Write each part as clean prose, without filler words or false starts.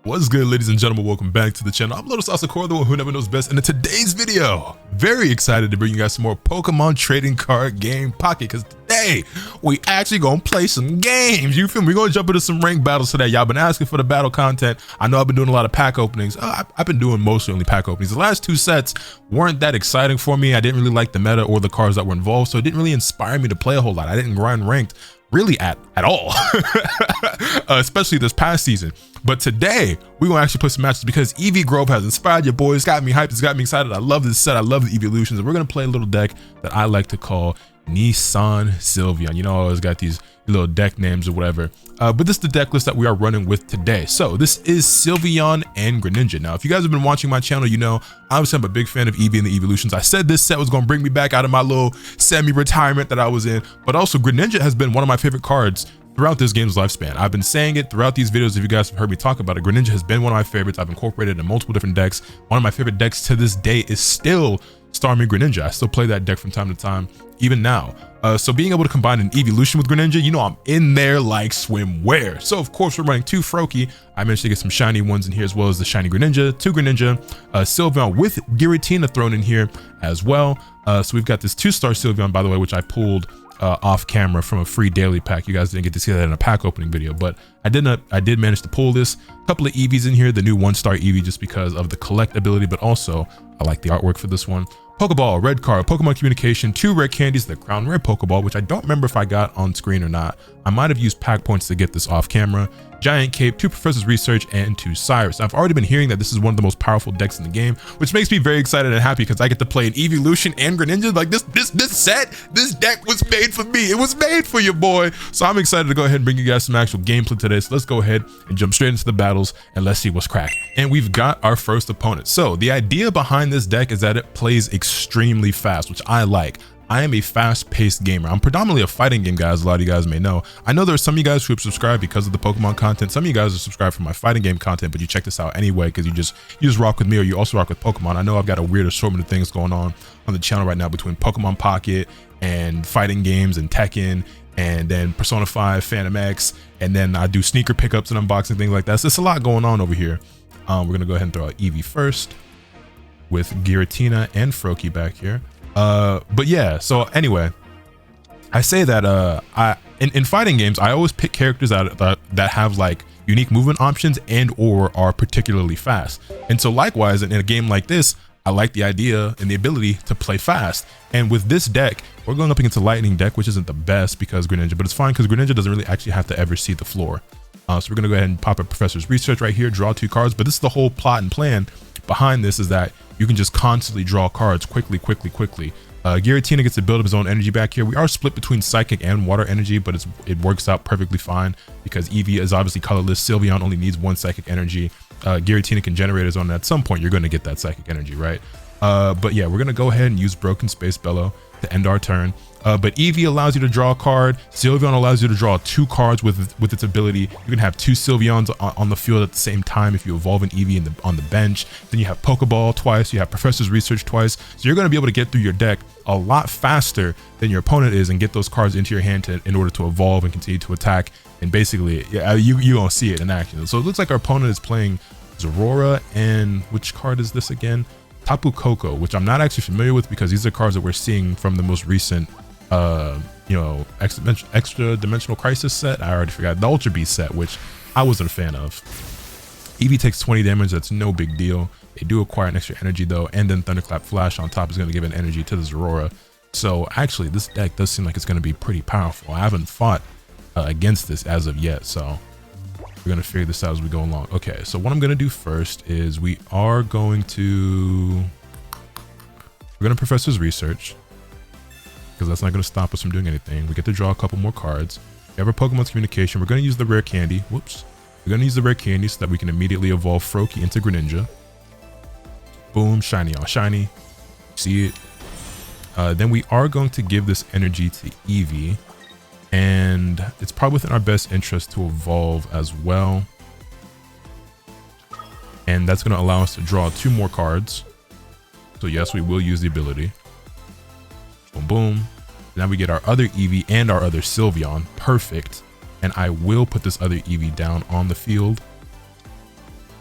What's good, ladies and gentlemen? Welcome back to the channel. I'm LotusAsakura, the one who never knows best, and in today's video, very excited to bring you guys some more Pokemon trading card game pocket, because today we actually gonna play some games. You feel me? We're gonna jump into some ranked battles today. Y'all been asking for the battle content. I know I've been doing a lot of pack openings. I've been doing mostly only pack openings. The last two sets weren't that exciting for me. I didn't really like the meta or the cards that were involved, so it didn't really inspire me to play a whole lot. I didn't grind ranked really at all, especially this past season. But today we're gonna actually play some matches because EV Grove has inspired your boys, got me hyped, it's got me excited. I love this set, I love the evolutions, and we're gonna play a little deck that I like to call Nissan Sylveon. You know, I always got these little deck names or whatever, but this is the deck list that we are running with today. So this is Sylveon and Greninja. Now, if you guys have been watching my channel, you know obviously I'm a big fan of EV and the evolutions. I said this set was gonna bring me back out of my little semi-retirement that I was in, but also Greninja has been one of my favorite cards throughout this game's lifespan. I've been saying it throughout these videos. If you guys have heard me talk about it, Greninja has been one of my favorites. I've incorporated it in multiple different decks. One of my favorite decks to this day is still Starmie Greninja. I still play that deck from time to time, even now. So being able to combine an evolution with Greninja, you know I'm in there like swimwear. So of course we're running two Froakie. I managed to get some shiny ones in here as well as the shiny Greninja, two Greninja, Sylveon with Giratina thrown in here as well. So we've got this 2-star Sylveon, by the way, which I pulled off camera from a free daily pack. You guys didn't get to see that in a pack opening video, but I did manage to pull this. A couple of EVs in here, the new 1-star EV just because of the collect ability, but also I like the artwork for this one. Pokeball, red card, Pokemon communication, 2 rare candies, the crown rare Pokeball, which I don't remember if I got on screen or not. I might have used pack points to get this off camera. Giant cape, 2 professors research, and 2 Cyrus. I've already been hearing that this is one of the most powerful decks in the game, which makes me very excited and happy because I get to play an evolution and Greninja. Like this deck was made for me. It was made for you, boy. So I'm excited to go ahead and bring you guys some actual gameplay today. So let's go ahead and jump straight into the battles and let's see what's cracking. And we've got our first opponent. So the idea behind this deck is that it plays extremely fast, which I like. I am a fast-paced gamer. I'm predominantly a fighting game guy, as a lot of you guys may know. I know there are some of you guys who have subscribed because of the Pokemon content. Some of you guys are subscribed for my fighting game content, but you check this out anyway because you just rock with me, or you also rock with Pokemon. I know I've got a weird assortment of things going on the channel right now between Pokemon Pocket and fighting games and Tekken and then Persona 5, Phantom X, and then I do sneaker pickups and unboxing, things like that. So it's a lot going on over here. We're gonna go ahead and throw out Eevee first with Giratina and Froakie back here. But yeah, so anyway, I say that in fighting games I always pick characters that have like unique movement options and or are particularly fast. And so likewise in a game like this, I like the idea and the ability to play fast. And with this deck, we're going up against a lightning deck, which isn't the best because Greninja, but it's fine because Greninja doesn't really actually have to ever see the floor. So we're gonna go ahead and pop a Professor's Research right here, draw 2 cards. But this is the whole plot and plan behind this, is that you can just constantly draw cards quickly. Giratina gets to build up his own energy back here. We are split between psychic and water energy, but it works out perfectly fine because Eevee is obviously colorless. Sylveon only needs 1 psychic energy. Giratina can generate his own, and at some point you're going to get that psychic energy, right? But yeah, we're going to go ahead and use Broken Space Bellow to end our turn. But Eevee allows you to draw a card. Sylveon allows you to draw 2 cards with its ability. You can have 2 Sylveons on the field at the same time if you evolve an Eevee on the bench. Then you have Pokeball twice. You have Professor's Research twice. So you're going to be able to get through your deck a lot faster than your opponent is and get those cards into your hand in order to evolve and continue to attack. And basically, yeah, you don't see it in action. So it looks like our opponent is playing Zorora, and which card is this again? Tapu Koko, which I'm not actually familiar with because these are cards that we're seeing from the most recent you know, extra dimensional crisis set. I already forgot the Ultra Beast set, which I wasn't a fan of. Eevee takes 20 damage. That's no big deal. They do acquire an extra energy though, and then Thunderclap Flash on top is going to give an energy to the Zorora. So actually this deck does seem like it's going to be pretty powerful. I haven't fought against this as of yet, so we're going to figure this out as we go along. Okay, so what I'm going to do first is we're going to Professor's Research, because that's not going to stop us from doing anything. We get to draw a couple more cards. We have our Pokemon's communication. We're going to use the rare candy. Whoops. We're going to use the rare candy so that we can immediately evolve Froakie into Greninja. Boom, shiny on shiny. See it. Then we are going to give this energy to Eevee, and it's probably within our best interest to evolve as well. And that's going to allow us to draw 2 more cards. So yes, we will use the ability. Boom, boom. Now we get our other Eevee and our other Sylveon. Perfect. And I will put this other Eevee down on the field.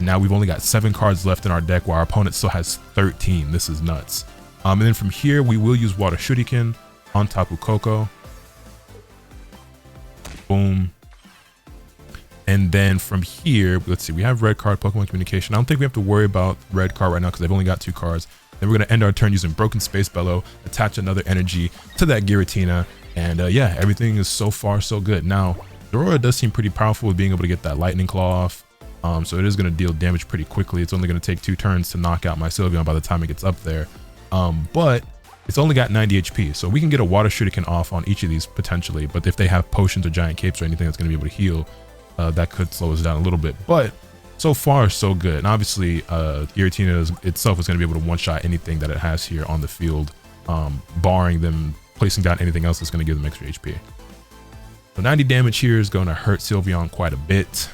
Now we've only got 7 cards left in our deck while our opponent still has 13. This is nuts. And then from here, we will use Water Shuriken on Tapu Koko. Boom. And then from here, let's see, we have red card, Pokemon Communication. I don't think we have to worry about red card right now because they've only got 2 cards. Then we're going to end our turn using Broken Space Bellow, attach another energy to that Giratina. And yeah, everything is so far so good. Now, Zorora does seem pretty powerful with being able to get that Lightning Claw off. So it is going to deal damage pretty quickly. It's only going to take 2 turns to knock out my Sylveon by the time it gets up there. But it's only got 90 HP. So we can get a Water Shuriken off on each of these potentially. But if they have potions or giant capes or anything that's going to be able to heal, that could slow us down a little bit. But so far, so good. And obviously, Giratina itself is going to be able to one-shot anything that it has here on the field, barring them placing down anything else that's going to give them extra HP. So 90 damage here is going to hurt Sylveon quite a bit.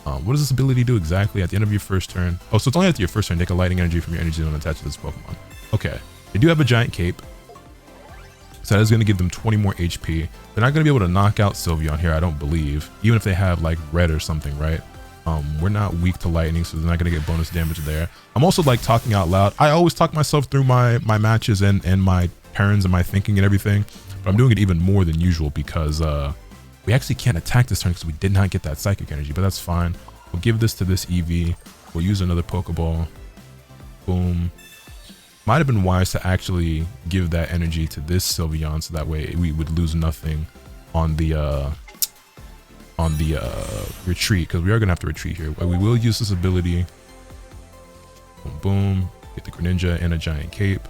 What does this ability do exactly? At the end of your first turn. Oh, so it's only after your first turn. Take a lightning energy from your energy zone attached to this Pokemon. Okay. They do have a giant cape. So that is going to give them 20 more HP. They're not going to be able to knock out Sylveon here, I don't believe. Even if they have like red or something, right? We're not weak to lightning, so they're not going to get bonus damage there. I'm also like talking out loud. I always talk myself through my matches and my turns and my thinking and everything. But I'm doing it even more than usual because we actually can't attack this turn because we did not get that psychic energy, but that's fine. We'll give this to this Eevee. We'll use another Pokeball. Boom. Might have been wise to actually give that energy to this Sylveon so that way we would lose nothing on the retreat, because we are gonna have to retreat here. We will use this ability. Boom, boom. Get the Greninja and a giant cape.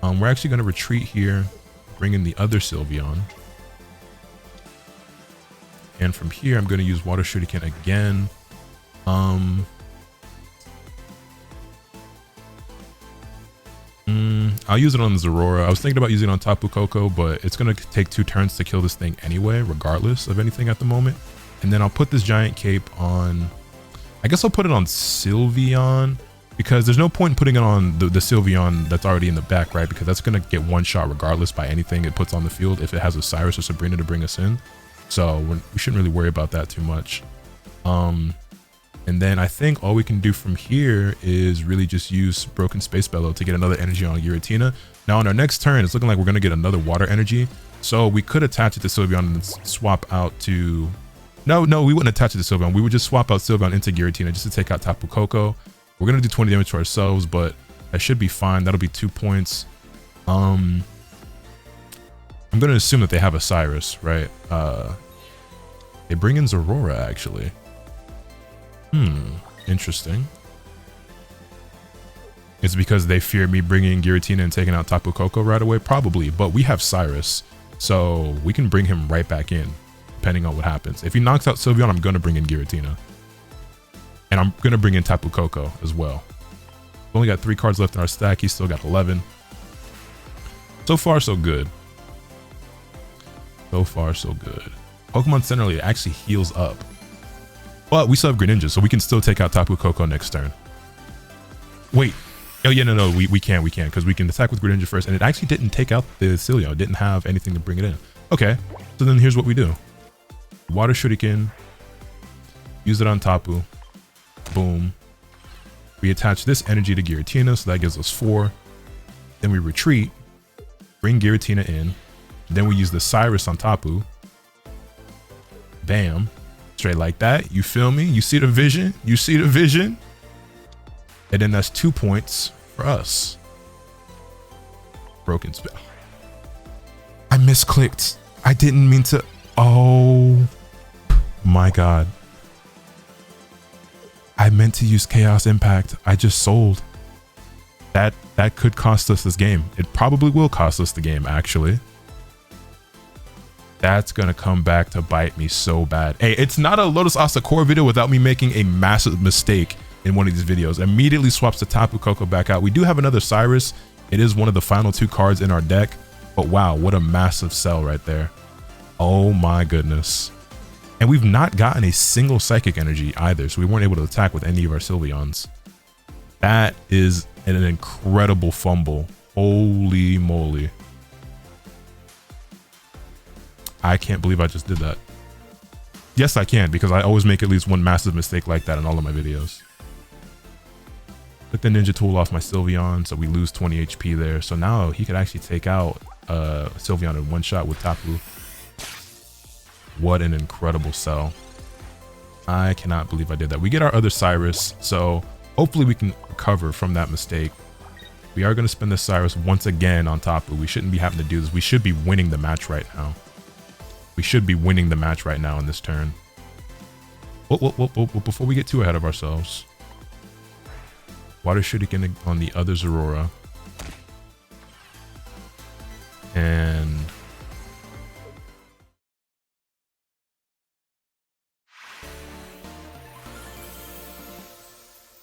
We're actually gonna retreat here, bring in the other Sylveon. And from here, I'm going to use Water Shuriken again. I'll use it on Zorora. I was thinking about using it on Tapu Koko, but it's going to take 2 turns to kill this thing anyway, regardless of anything at the moment. And then I'll put this giant cape on... I guess I'll put it on Sylveon, because there's no point in putting it on the Sylveon that's already in the back, right? Because that's going to get one shot regardless by anything it puts on the field if it has a Cyrus or Sabrina to bring us in. So we shouldn't really worry about that too much. And then I think all we can do from here is really just use Broken Space Bellow to get another energy on Giratina. Now on our next turn, it's looking like we're going to get another water energy. So we could attach it to Sylveon and swap out to... No, we wouldn't attach it to Sylveon. We would just swap out Sylveon into Giratina just to take out Tapu Koko. We're going to do 20 damage to ourselves, but that should be fine. That'll be 2 points. I'm going to assume that they have a Cyrus, right? They bring in Zorora, actually. Interesting. It's because they fear me bringing Giratina and taking out Tapu Koko right away? Probably, but we have Cyrus, so we can bring him right back in, depending on what happens. If he knocks out Sylveon, I'm going to bring in Giratina. And I'm going to bring in Tapu Koko as well. We've only got 3 cards left in our stack. He's still got 11. So far, so good. So far, so good. Pokemon Center actually heals up. But we still have Greninja, so we can still take out Tapu Koko next turn. Wait. Oh, yeah, no, we can, because we can attack with Greninja first, and it actually didn't take out the Sylveon. It didn't have anything to bring it in. Okay, so then here's what we do. Water Shuriken. Use it on Tapu. Boom. We attach this energy to Giratina, so that gives us 4. Then we retreat. Bring Giratina in. Then we use the Cyrus on Tapu. Bam. Straight like that. You feel me? You see the vision? You see the vision? And then that's 2 points for us. Broken spell. I misclicked. I didn't mean to. Oh my god. I meant to use Chaos Impact. I just sold. That could cost us this game. It probably will cost us the game, actually. That's gonna come back to bite me so bad. Hey, it's not a LotusAsakura video without me making a massive mistake in one of these videos. Immediately swaps the Tapu Koko back out. We do have another Cyrus. It is one of the final 2 cards in our deck. But wow, what a massive sell right there. Oh my goodness. And we've not gotten a single Psychic Energy either, so we weren't able to attack with any of our Sylveons. That is an incredible fumble. Holy moly. I can't believe I just did that. Yes, I can, because I always make at least one massive mistake like that in all of my videos. Took the ninja tool off my Sylveon, so we lose 20 HP there. So now he could actually take out Sylveon in one shot with Tapu. What an incredible sell. I cannot believe I did that. We get our other Cyrus, so hopefully we can recover from that mistake. We are going to spend the Cyrus once again on Tapu. We shouldn't be having to do this. We should be winning the match right now. We should be winning the match right now in this turn. Before we get too ahead of ourselves. Water Shuriken on the other Zorora. And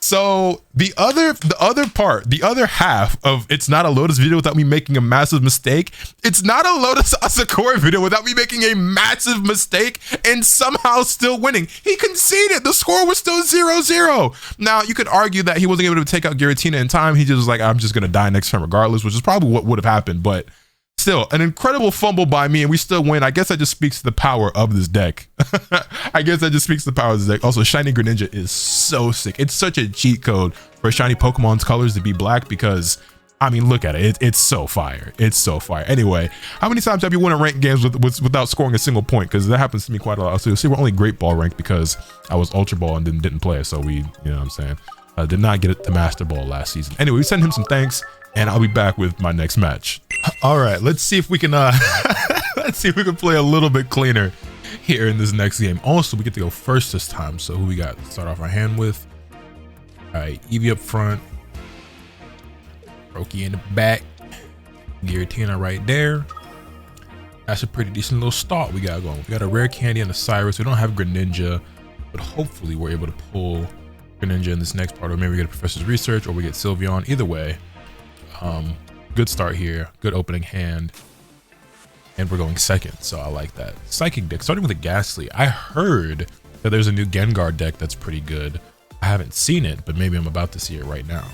so the other half of it's not a Lotus video without me making a massive mistake. It's not a LotusAsakura video without me making a massive mistake and somehow still winning. He conceded. The score was still 0-0. Now, you could argue that he wasn't able to take out Giratina in time. He just was like, I'm just going to die next turn regardless, which is probably what would have happened. But still, an incredible fumble by me, and we still win. I guess that just speaks to the power of this deck. I guess that just speaks to the power of this deck. Also, Shiny Greninja is so sick. It's such a cheat code for shiny Pokemon's colors to be black because, I mean, look at it. It's so fire. It's so fire. Anyway, how many times have you won a ranked games without scoring a single point? Because that happens to me quite a lot. So you'll see we're only Great Ball ranked because I was Ultra Ball and didn't play. So we, you know what I'm saying, did not get it to Master Ball last season. Anyway, we send him some thanks, and I'll be back with my next match. All right, let's see if we can let's see if we can play a little bit cleaner here in this next game. Also, we get to go first this time. So who we got to start off our hand with? All right, Eevee up front, Roki in the back, Giratina right there. That's a pretty decent little start we got going. We got a rare candy and a Cyrus. We don't have Greninja, but hopefully we're able to pull Greninja in this next part, or maybe we get a Professor's Research, or we get Sylveon. Either way, good start here, good opening hand, and we're going second, so I like that. Psychic deck, starting with a Ghastly. I heard that there's a new Gengar deck that's pretty good. I haven't seen it, but maybe I'm about to see it right now.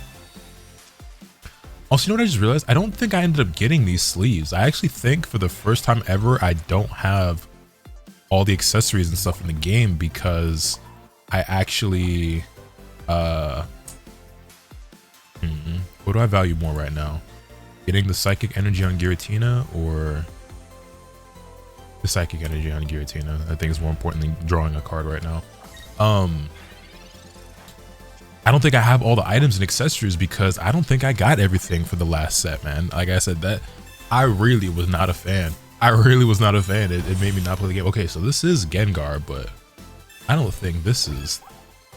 Also, you know what I just realized? I don't think I ended up getting these sleeves. I actually think for the first time ever, I don't have all the accessories and stuff in the game because I actually, what do I value more right now? Getting the Psychic Energy on Giratina or the Psychic Energy on Giratina? I think is more important than drawing a card right now. I don't think I have all the items and accessories because I don't think I got everything for the last set, man. Like I said, that I really was not a fan. I really was not a fan. It made me not play the game. Okay, so this is Gengar, but I don't think this is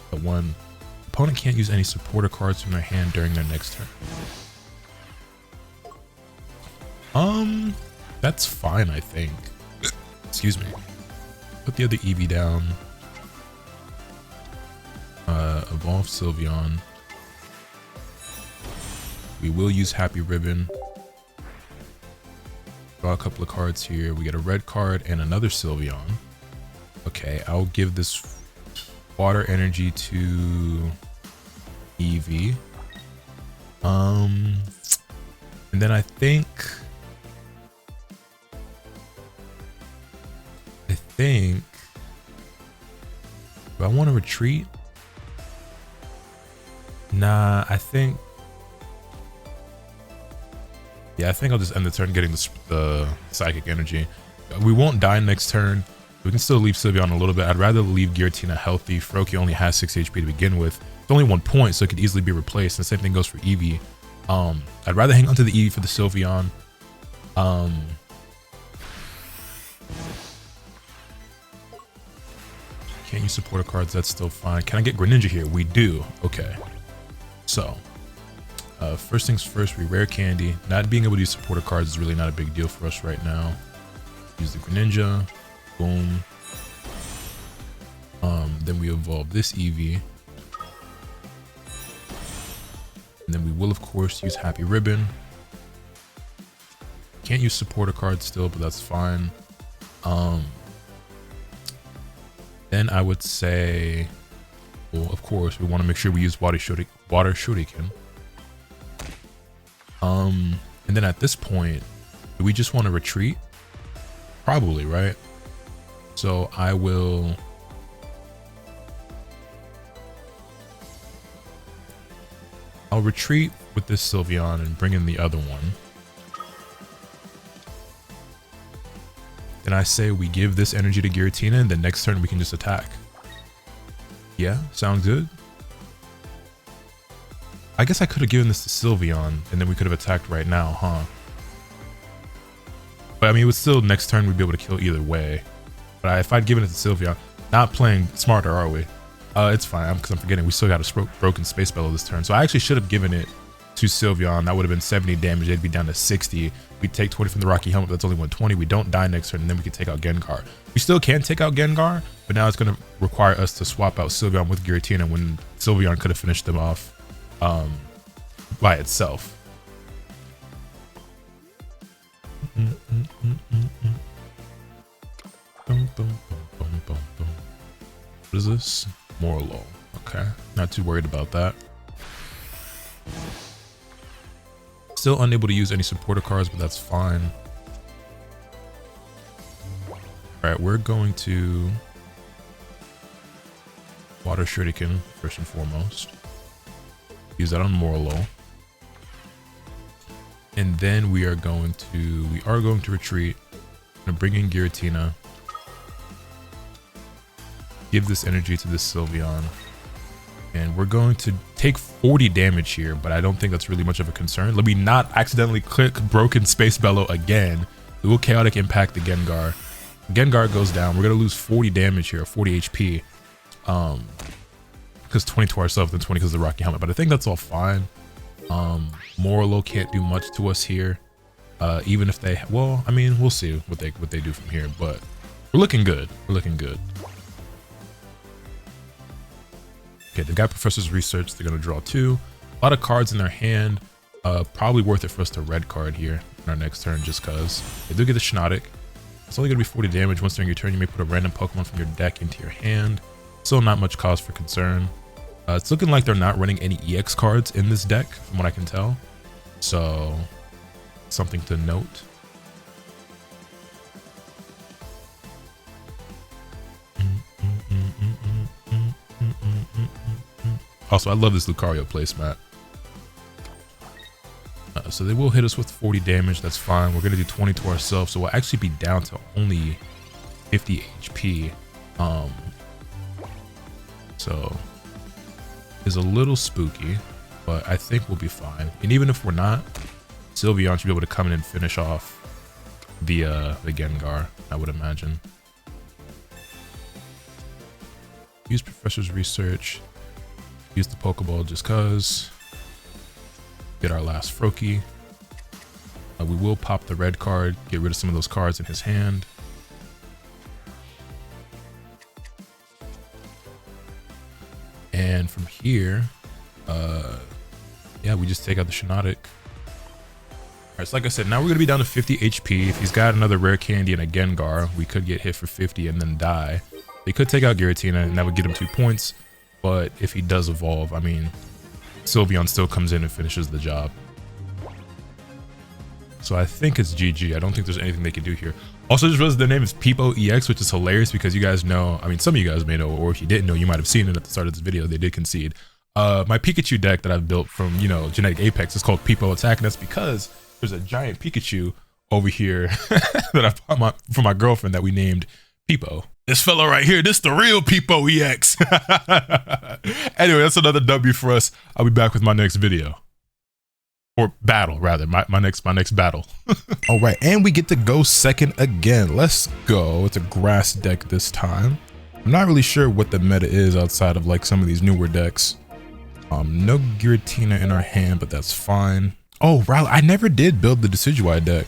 the one. Opponent can't use any supporter cards from their hand during their next turn. That's fine, I think. Excuse me. Put the other Eevee down. Evolve Sylveon. We will use Happy Ribbon. Draw a couple of cards here. We get a red card and another Sylveon. Okay, I'll give this water energy to Eevee. And then I think do I want to retreat? Nah, I think I'll just end the turn getting the Psychic Energy. We won't die next turn. We can still leave Sylveon a little bit. I'd rather leave Giratina healthy. Froakie only has 6 HP to begin with. It's only 1 point, so it could easily be replaced. And the same thing goes for Eevee. I'd rather hang on to the Eevee for the Sylveon. Can't use supporter cards, that's still fine. Can I get Greninja here? We do. Okay. So, first things first, we rare candy. Not being able to use supporter cards is really not a big deal for us right now. Use the Greninja. Boom. Then we evolve this Eevee. And then we will, of course, use Happy Ribbon. Can't use supporter cards still, but that's fine. Then I would say, well, of course, we want to make sure we use Water Shuriken. And then at this point, do we just want to retreat? Probably, right? So I'll I'll retreat with this Sylveon and bring in the other one. Then I say we give this energy to Giratina, and the next turn we can just attack. Yeah, sounds good. I guess I could have given this to Sylveon, and then we could have attacked right now, huh? But I mean, it was still next turn we'd be able to kill either way. But if I'd given it to Sylveon, not playing smarter, are we? It's fine, because I'm forgetting we still got a broken Space Bellow this turn. So I actually should have given it to Sylveon. That would have been 70 damage. They'd be down to 60. We take 20 from the Rocky Helmet. That's only 120. We don't die next turn, and then we can take out Gengar. We still can take out Gengar, but now it's going to require us to swap out Sylveon with Giratina when Sylveon could have finished them off by itself. What is this? Morlow. Okay, not too worried about that. Still unable to use any supporter cards, but that's fine. All right, we're going to Water Shuriken first and foremost. Use that on Morlow. And then we are going to retreat. I'm gonna bring in Giratina. Give this energy to this Sylveon. And we're going to take 40 damage here, but I don't think that's really much of a concern. Let me not accidentally click broken Space Bellow again. It will chaotic impact the Gengar. Gengar goes down. We're gonna lose 40 damage here, 40 HP. Because 20 to ourselves and 20 because of the Rocky Helmet. But I think that's all fine. Morlow can't do much to us here. Even if they, well, I mean, we'll see what they do from here. But we're looking good. We're looking good. Okay, they've got Professor's Research. They're gonna draw 2. A lot of cards in their hand. Probably worth it for us to red card here in our next turn, just cause they do get the Shiinotic. It's only gonna be 40 damage. Once during your turn, you may put a random Pokemon from your deck into your hand. Still not much cause for concern. It's looking like they're not running any EX cards in this deck, from what I can tell. So, something to note. Also, I love this Lucario placemat. So they will hit us with 40 damage. That's fine. We're going to do 20 to ourselves. So we'll actually be down to only 50 HP. So is a little spooky, but I think we'll be fine. And even if we're not, Sylveon should be able to come in and finish off the Gengar, I would imagine. Use Professor's Research. Use the Pokeball just cause. Get our last Froakie. We will pop the red card, get rid of some of those cards in his hand. And from here, yeah, we just take out the Shiinotic. Alright, so like I said, now we're going to be down to 50 HP. If he's got another Rare Candy and a Gengar, we could get hit for 50 and then die. They could take out Giratina and that would get him 2 points. But if he does evolve, I mean, Sylveon still comes in and finishes the job. So I think it's GG. I don't think there's anything they can do here. Also, just realized their name is Peepo EX, which is hilarious because you guys know, I mean, some of you guys may know, or if you didn't know, you might have seen it at the start of this video. They did concede. My Pikachu deck that I've built from, you know, Genetic Apex is called Peepo Attack, and that's because there's a giant Pikachu over here that I bought for my girlfriend that we named Peepo. This fellow right here, this the real Peepo EX. Anyway, that's another W for us. I'll be back with my next video. Or battle, rather. My next battle. All right, and we get to go second again. Let's go. It's a grass deck this time. I'm not really sure what the meta is outside of like some of these newer decks. No Giratina in our hand, but that's fine. Oh, right. I never did build the Decidueye deck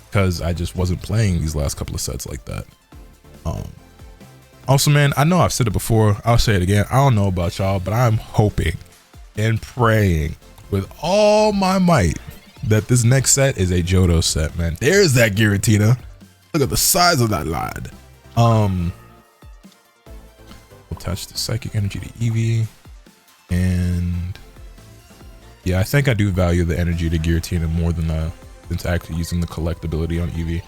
because I just wasn't playing these last couple of sets like that. Also, man, I know I've said it before. I'll say it again. I don't know about y'all, but I'm hoping and praying with all my might that this next set is a Johto set, man. There's that Giratina. Look at the size of that lad. We'll attach the Psychic Energy to Eevee. And yeah, I think I do value the energy to Giratina more than to actually using the collect ability on Eevee.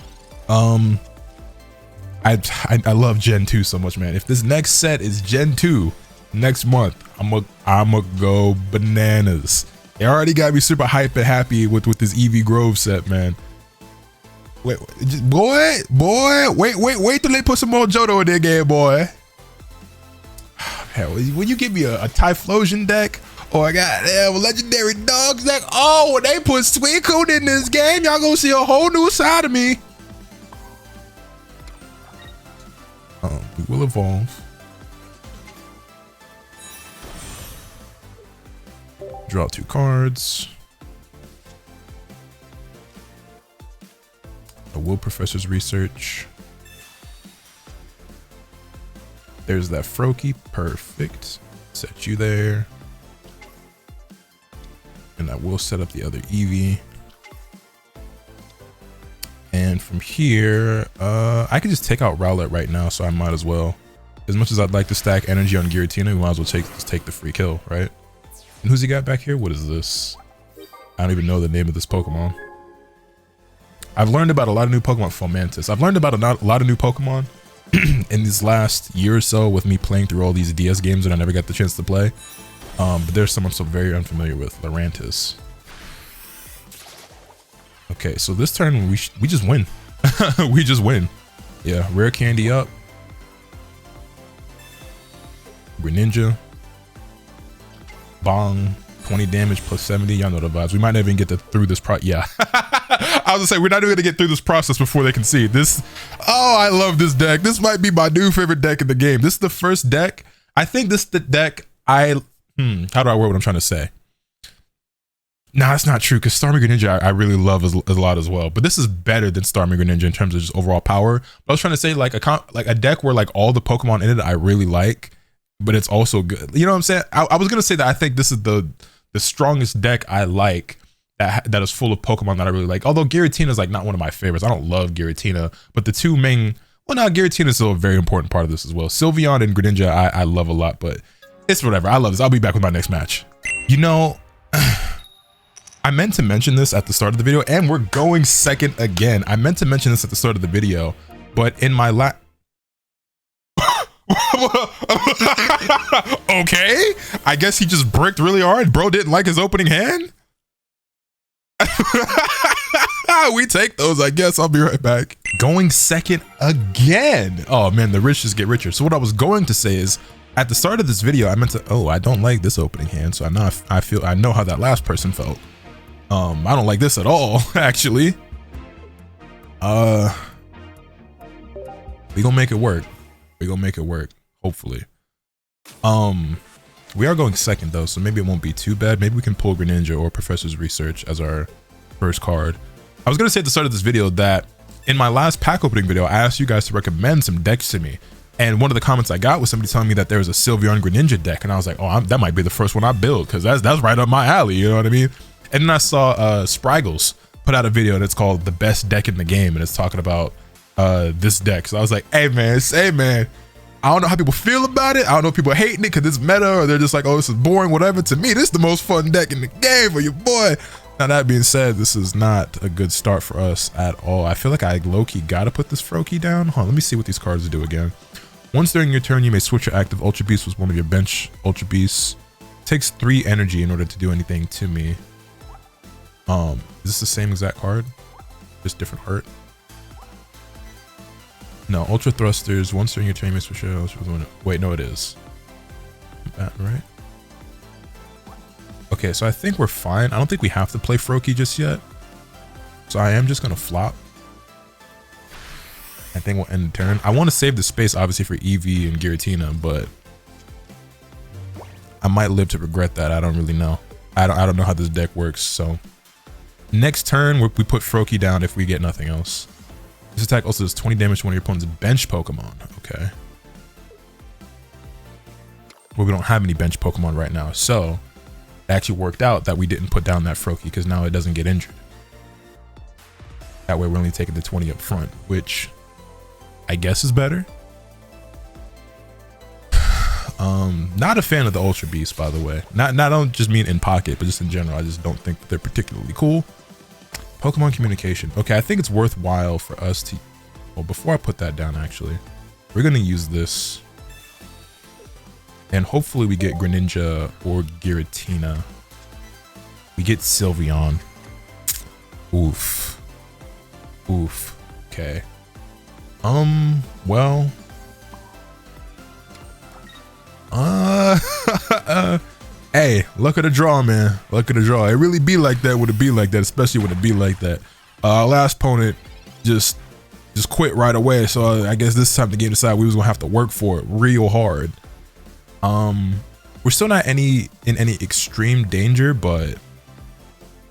I love Gen 2 so much, man. If this next set is Gen 2 next month, I'm a go bananas. It already got me super hype and happy with this EV Grove set, man. Wait, boy, wait till they put some more Johto in their game, boy. Hell, when you give me a Typhlosion deck or a goddamn legendary dogs deck, oh, when they put Suicune in this game, y'all gonna see a whole new side of me. We will evolve. Draw 2 cards. I will Professor's Research. There's that Froakie, perfect. Set you there. And I will set up the other Eevee. And from here, I can just take out Rowlet right now, so I might as well. As much as I'd like to stack energy on Giratina, we might as well just take the free kill, right? And who's he got back here? What is this? I don't even know the name of this Pokemon. I've learned about a lot of new Pokemon. Fomantis. I've learned about a lot of new Pokemon in this last year or so with me playing through all these DS games that I never got the chance to play. But there's someone so very unfamiliar with, Lurantis. Okay, so this turn we just win. We just win. Yeah, rare candy up. Greninja. Bong. 20 damage plus 70. Y'all know the vibes. We might not even get through this yeah. I was gonna say, we're not even gonna get through this process before they can see this. Oh, I love this deck. This might be my new favorite deck in the game. This is the first deck. I think this is the deck how do I word what I'm trying to say? Nah, that's not true, because Starmie Greninja I really love a lot as well. But this is better than Starmie Greninja in terms of just overall power. But I was trying to say like a deck where like all the Pokemon in it I really like, but it's also good. You know what I'm saying? I was gonna say that I think this is the strongest deck I like that is full of Pokemon that I really like. Although Giratina is like not one of my favorites. I don't love Giratina, but the two main, well, now Giratina is still a very important part of this as well. Sylveon and Greninja I love a lot, but it's whatever. I love this. I'll be back with my next match. You know, I meant to mention this at the start of the video, and we're going second again. I meant to mention this at the start of the video, but in my okay, I guess he just bricked really hard. Bro didn't like his opening hand. We take those, I guess. I'll be right back. Going second again. Oh man, the rich just get richer. So what I was going to say is, at the start of this video, I meant to, oh, I don't like this opening hand. So I know how that last person felt. I don't like this at all, actually. We gonna make it work. We gonna make it work, hopefully. We are going second though, so maybe it won't be too bad. Maybe we can pull Greninja or Professor's Research as our first card. I was gonna say at the start of this video that in my last pack opening video, I asked you guys to recommend some decks to me. And one of the comments I got was somebody telling me that there was a Sylveon Greninja deck. And I was like, oh, that might be the first one I build, because that's right up my alley, you know what I mean? And then I saw Spriggles put out a video and it's called The Best Deck in the Game. And it's talking about this deck. So I was like, hey man, I don't know how people feel about it. I don't know if people are hating it because it's meta, or they're just like, oh, this is boring, whatever. To me, this is the most fun deck in the game for your boy. Now, that being said, this is not a good start for us at all. I feel like I low-key gotta put this Froakie down. Hold on, let me see what these cards do again. Once during your turn, you may switch your active Ultra Beast with one of your bench Ultra Beasts. Takes 3 energy in order to do anything to me. Is this the same exact card? Just different art? No, Ultra Thrusters. Once during your turn, you may switch your Ultra Beast. Wait, no, it is. That right? Okay, so I think we're fine. I don't think we have to play Froakie just yet. So I am just gonna flop. I think we'll end the turn. I want to save the space, obviously, for Eevee and Giratina, but I might live to regret that. I don't really know. I don't know how this deck works. So next turn, we put Froakie down if we get nothing else. This attack also does 20 damage to one of your opponent's bench Pokemon. Okay. Well, we don't have any bench Pokemon right now, so it actually worked out that we didn't put down that Froakie, because now it doesn't get injured. That way we're only taking the 20 up front, which I guess is better. Not a fan of the Ultra Beast, by the way. I don't just mean in pocket, but just in general. I just don't think that they're particularly cool. Pokemon communication. Okay, I think it's worthwhile for us to, well, before I put that down, actually, we're gonna use this, and hopefully we get Greninja or Giratina. We get Sylveon. Oof. Oof. Okay. Well. Hey, luck of the draw, man. Luck of the draw. It really be like that when it be like that, especially when it be like that. Last opponent just quit right away, so I guess this time the game decided we was gonna have to work for it real hard. We're still not in any extreme danger, but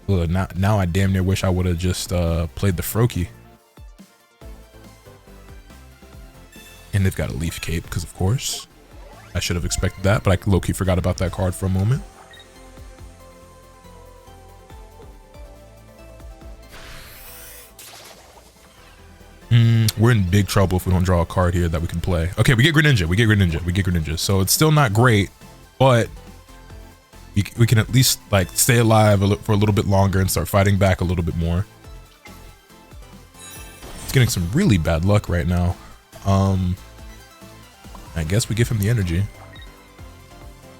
now I damn near wish I would have just played the Froakie. And they've got a Leaf Cape, because of course I should have expected that, but I low-key forgot about that card for a moment. We're in big trouble if we don't draw a card here that we can play. Okay, we get Greninja. So it's still not great, but we can at least like stay alive for a little bit longer and start fighting back a little bit more. It's getting some really bad luck right now. I guess we give him the energy.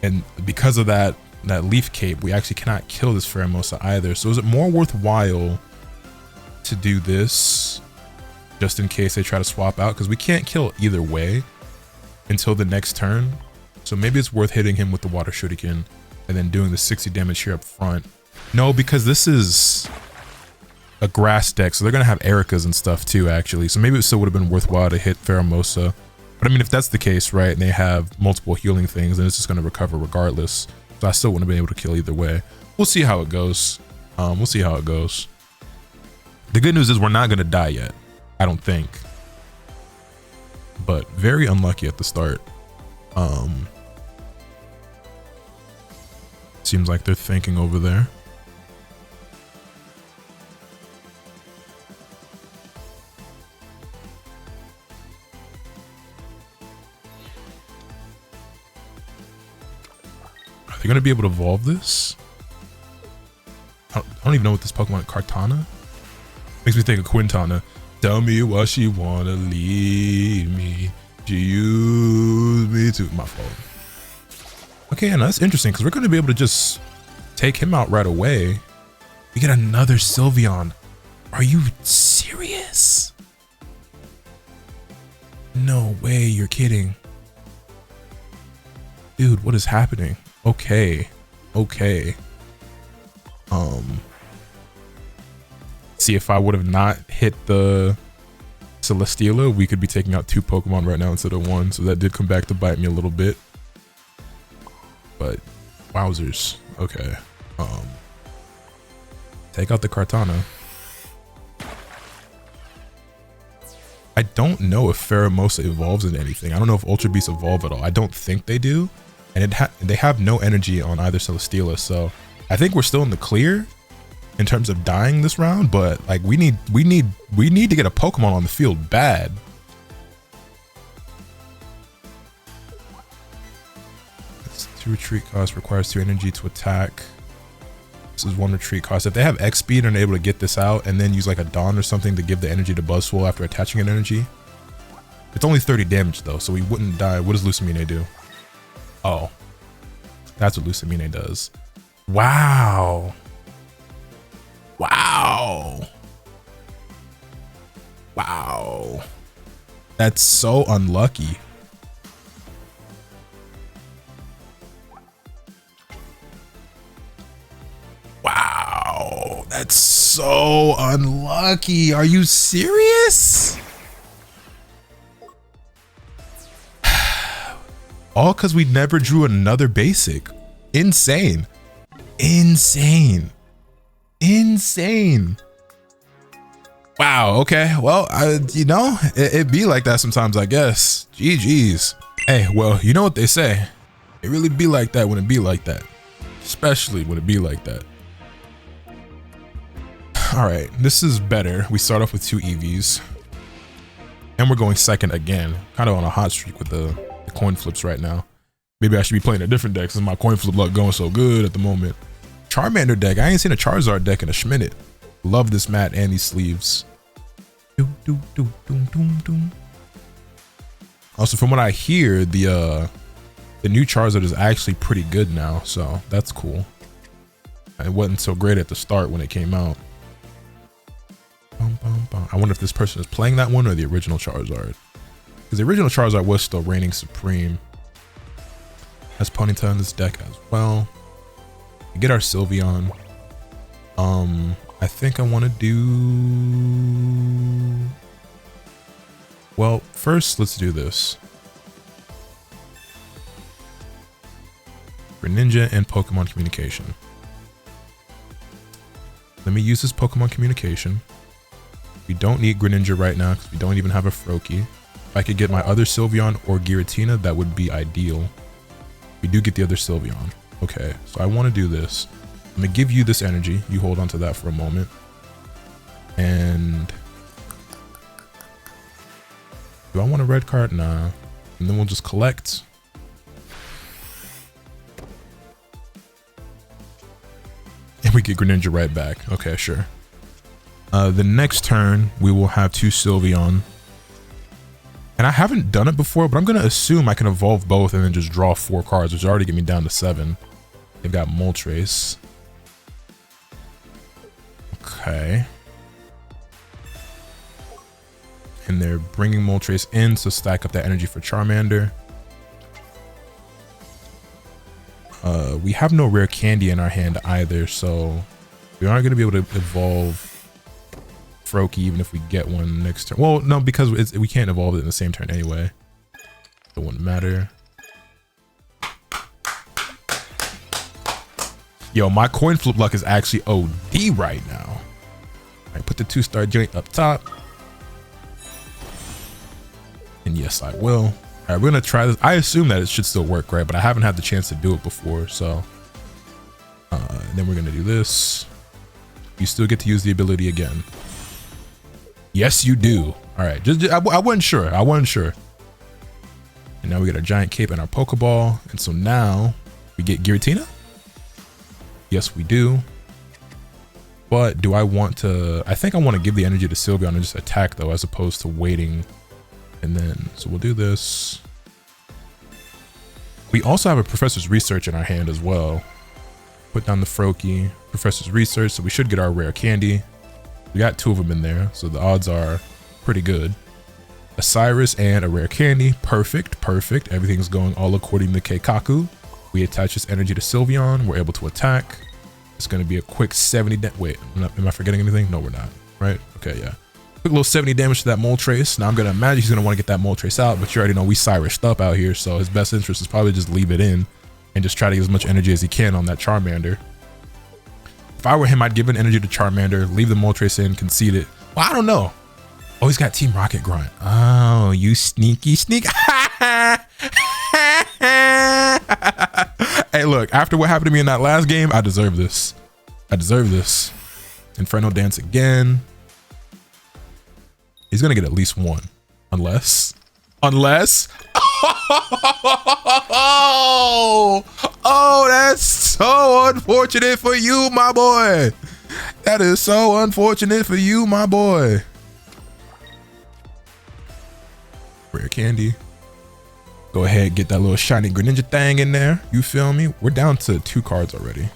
And because of that Leaf Cape, we actually cannot kill this Pheromosa either. So is it more worthwhile to do this just in case they try to swap out? Because we can't kill either way until the next turn. So maybe it's worth hitting him with the Water Shuriken and then doing the 60 damage here up front. No, because this is a grass deck, so they're gonna have Ericas and stuff too, actually. So maybe it still would have been worthwhile to hit Pheromosa. But I mean, if that's the case, right, and they have multiple healing things, then it's just gonna recover regardless. So I still wouldn't have been able to kill either way. We'll see how it goes. We'll see how it goes. The good news is we're not gonna die yet, I don't think. But very unlucky at the start. Seems like they're thinking over there. Are they gonna be able to evolve this? I don't even know what this Pokemon is. Kartana? Makes me think of Quintana. Tell me why she wanna leave me. She used me to. My fault. Okay, and that's interesting because we're gonna be able to just take him out right away. We get another Sylveon. Are you serious? No way, you're kidding. Dude, what is happening? Okay. See, if I would have not hit the Celesteela, we could be taking out 2 Pokemon right now instead of 1. So that did come back to bite me a little bit. But wowzers. Okay. Take out the Kartana. I don't know if Pheromosa evolves into anything. I don't know if Ultra Beasts evolve at all. I don't think they do. And they have no energy on either Celesteela, so I think we're still in the clear in terms of dying this round, but like we need to get a Pokemon on the field bad. It's 2 retreat cost, requires 2 energy to attack. This is 1 retreat cost. If they have X speed and are able to get this out and then use like a Dawn or something to give the energy to Buzzwole after attaching an energy. It's only 30 damage though, so we wouldn't die. What does Lucamine do? Oh, that's what Lucamine does. Wow. That's so unlucky. Wow, that's so unlucky. Are you serious? All because we never drew another basic. Insane. Wow, okay. Well, it be like that sometimes, I guess. GG's. Hey, well, you know what they say. It really be like that when it be like that. Especially when it be like that. All right, this is better. We start off with 2 EVs. And we're going second again. Kind of on a hot streak with the coin flips right now. Maybe I should be playing a different deck since my coin flip luck going so good at the moment. Charmander deck. I ain't seen a Charizard deck in a schminute. Love this mat and these sleeves. Also, from what I hear, the new Charizard is actually pretty good now, so that's cool. It wasn't so great at the start when it came out. I wonder if this person is playing that one or the original Charizard. Because the original Charizard was still reigning supreme. Has Ponyta in this deck as well. We get our Sylveon. I think I want to do... Well, first, let's do this. Greninja and Pokemon Communication. Let me use this Pokemon Communication. We don't need Greninja right now because we don't even have a Froakie. If I could get my other Sylveon or Giratina, that would be ideal. We do get the other Sylveon. Okay, so I want to do this. I'm going to give you this energy. You hold on to that for a moment. And... do I want a red card? Nah. And then we'll just collect. And we get Greninja right back. Okay, sure. The next turn, we will have 2 Sylveon. And I haven't done it before, but I'm going to assume I can evolve both and then just draw 4 cards, which already get me down to 7. They've got Moltres. Okay. And they're bringing Moltres in to stack up that energy for Charmander. We have no rare candy in our hand either, so we aren't going to be able to evolve Froakie even if we get one next turn. Well, no, because we can't evolve it in the same turn anyway. It wouldn't matter. Yo, my coin flip luck is actually OD right now. All right, put the 2-star joint up top. And yes, I will. All right, we're gonna try this. I assume that it should still work, right? But I haven't had the chance to do it before, so. Then we're gonna do this. You still get to use the ability again. Yes, you do. All right, I wasn't sure. I wasn't sure. And now we get our giant cape and our Pokeball. And so now we get Giratina. Yes, we do. But do I want to, I think I want to give the energy to Sylveon and just attack though, as opposed to waiting. And then, so we'll do this. We also have a Professor's Research in our hand as well. Put down the Froakie, Professor's Research, so we should get our rare candy. We got 2 of them in there, so the odds are pretty good. A Cyrus and a rare candy, perfect, perfect. Everything's going all according to Keikaku. We attach this energy to Sylveon, we're able to attack. It's gonna be a quick 70, wait, am I forgetting anything? No, we're not, right? Okay, yeah. Quick little 70 damage to that Moltres. Now I'm gonna imagine he's gonna wanna get that Moltres out, but you already know we Cyrused up out here, so his best interest is probably just leave it in and just try to get as much energy as he can on that Charmander. If I were him, I'd give an energy to Charmander, leave the Moltres in, concede it. Well, I don't know. Oh, he's got Team Rocket Grunt. Oh, you sneaky sneak. Hey, look, after what happened to me in that last game, I deserve this. I deserve this. Inferno Dance again. He's gonna get at least 1. Unless. Oh, that's so unfortunate for you, my boy. That is so unfortunate for you, my boy. Rare candy. Go ahead, get that little shiny Greninja thing in there. You feel me? We're down to 2 cards already.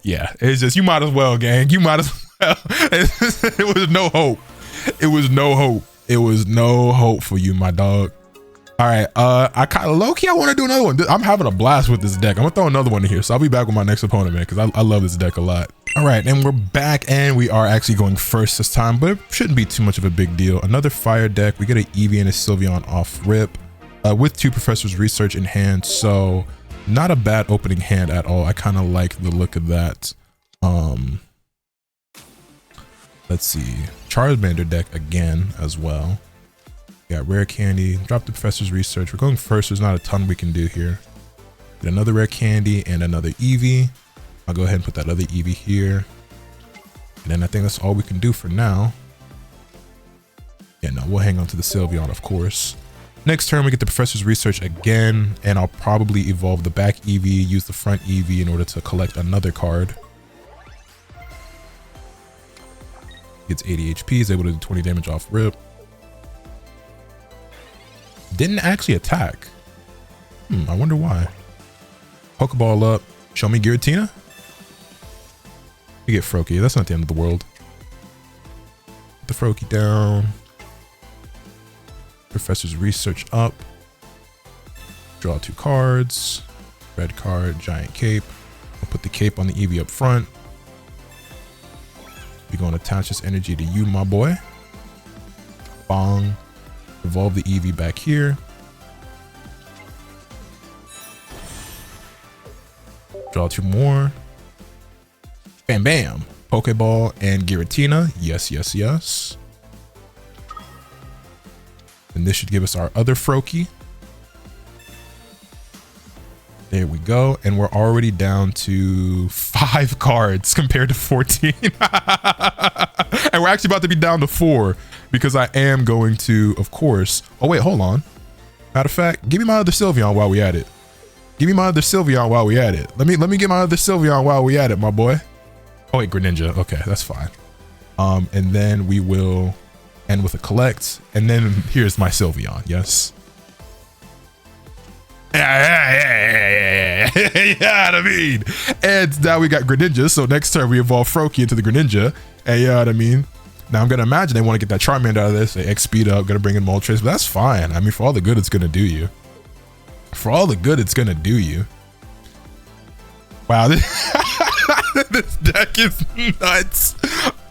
Yeah, it's just, you might as well, gang. You might as well. It was no hope. It was no hope. It was no hope for you, my dog. All right, I kind of low-key, I want to do another one. I'm having a blast with this deck. I'm gonna throw another one in here, so I'll be back with my next opponent, man, because I love this deck a lot. All right, and we're back, and we are actually going first this time, but it shouldn't be too much of a big deal. Another fire deck. We get an Eevee and a Sylveon off rip, with 2 Professor's Research in hand, so not a bad opening hand at all. I kind of like the look of that. Let's see, Charmander deck again as well. We got rare candy, drop the Professor's Research. We're going first, there's not a ton we can do here. Get another rare candy and another Eevee. I'll go ahead and put that other Eevee here. And then I think that's all we can do for now. Yeah, no, we'll hang on to the Sylveon, of course. Next turn, we get the Professor's Research again, and I'll probably evolve the back Eevee, use the front Eevee in order to collect another card. Gets 80 HP, is able to do 20 damage off rip. Didn't actually attack. I wonder why. Pokeball up. Show me Giratina. We get Froakie. That's not the end of the world. Put the Froakie down. Professor's Research up. Draw 2 cards. Red card, Giant Cape. We'll put the cape on the Eevee up front. We're going to attach this energy to you, my boy. Bong. Evolve the Eevee back here. Draw 2 more. Bam, bam. Pokeball and Giratina. Yes, yes, yes. And this should give us our other Froakie. There we go. And we're already down to 5 cards compared to 14. And we're actually about to be down to 4 because I am going to, of course. Oh, wait, hold on. Matter of fact, give me my other Sylveon while we at it. Give me my other Sylveon while we at it. Let me get my other Sylveon while we at it, my boy. Oh, wait, Greninja. Okay, that's fine. And then we will end with a collect. And then here's my Sylveon. Yes. Yeah, you know what I mean? And now we got Greninja. So next turn we evolve Froakie into the Greninja. And you know what I mean? Now I'm going to imagine they want to get that Charmander out of this. They X speed up, going to bring in Moltres, but that's fine. I mean, for all the good it's going to do you. For all the good it's going to do you. Wow. This deck is nuts.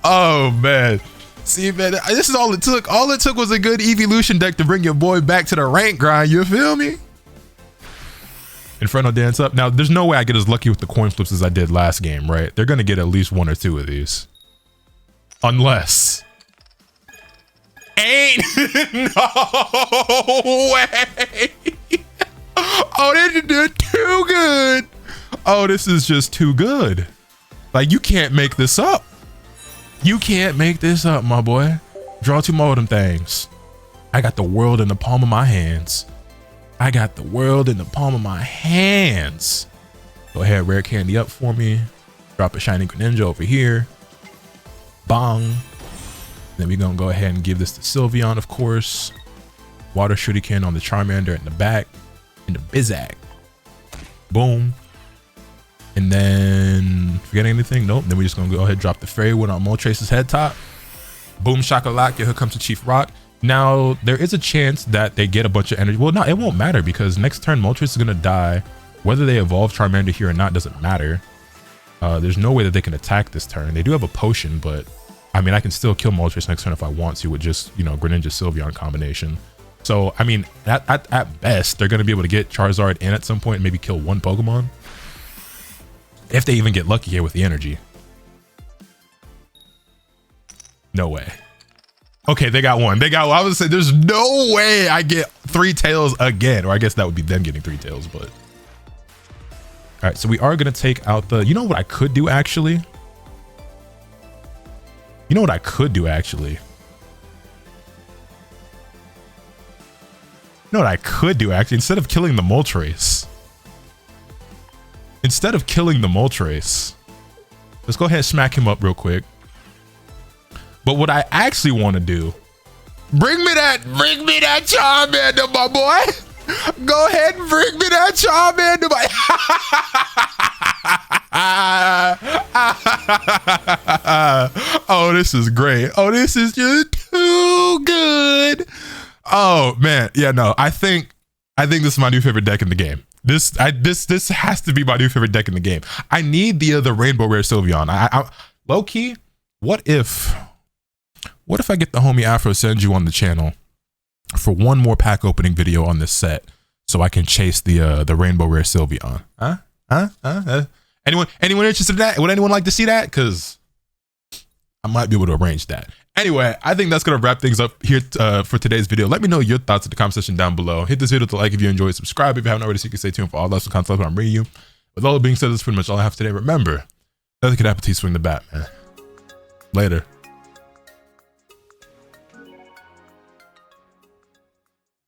Oh, man. See, man, this is all it took. All it took was a good evolution deck to bring your boy back to the rank grind. You feel me? Inferno Dance up. Now, there's no way I get as lucky with the coin flips as I did last game, right? They're going to get at least 1 or 2 of these. Unless. Ain't no way. Oh, they did too good. Oh, this is just too good. Like, you can't make this up. You can't make this up, my boy. Draw 2 more of them things. I got the world in the palm of my hands. I got the world in the palm of my hands. Go ahead, rare candy up for me. Drop a shiny Greninja over here. Bong. Then we're gonna go ahead and give this to Sylveon, of course. Water Shuriken on the Charmander in the back. In the Bizak. Boom. And then, forgetting anything? Nope. Then we're just gonna go ahead and drop the Fairy Wood on Moltres' head top. Boom shakalaka, here comes the Chief Rock. Now, there is a chance that they get a bunch of energy. Well, no, it won't matter because next turn Moltres is gonna die. Whether they evolve Charmander here or not doesn't matter. There's no way that they can attack this turn. They do have a potion, but I mean, I can still kill Moltres next turn if I want to with just, you know, Greninja Sylveon combination. So, I mean, at best, they're going to be able to get Charizard in at some point and maybe kill 1 Pokemon. If they even get lucky here with the energy. No way. Okay, they got 1. They got 1. I would say there's no way I get 3 tails again. Or I guess that would be them getting 3 tails, but. All right, so we are going to take out the, you know what I could do actually? You know what I could do actually? You know what I could do actually? Instead of killing the Moltres. Instead of killing the Moltres. Let's go ahead and smack him up real quick. But what I actually want to do. Bring me that Charmander, my boy. Go ahead and bring me that Charmander, my oh, this is great. Oh, this is just too good. Oh man, yeah, no, I think this is my new favorite deck in the game. This has to be my new favorite deck in the game. I need the Rainbow Rare Sylveon. I low key, what if I get the homie Afro Senju on the channel for 1 more pack opening video on this set so I can chase the Rainbow Rare Sylveon? Anyone interested in that? Would anyone like to see that? Because I might be able to arrange that. Anyway, I think that's going to wrap things up here for today's video. Let me know your thoughts in the comment section down below. Hit this video to like if you enjoyed, subscribe if you haven't already, so you can stay tuned for all lots of content I'm bringing you. With all that being said, that's pretty much all I have today. Remember, nothing can happen till you swing the bat, man. Later.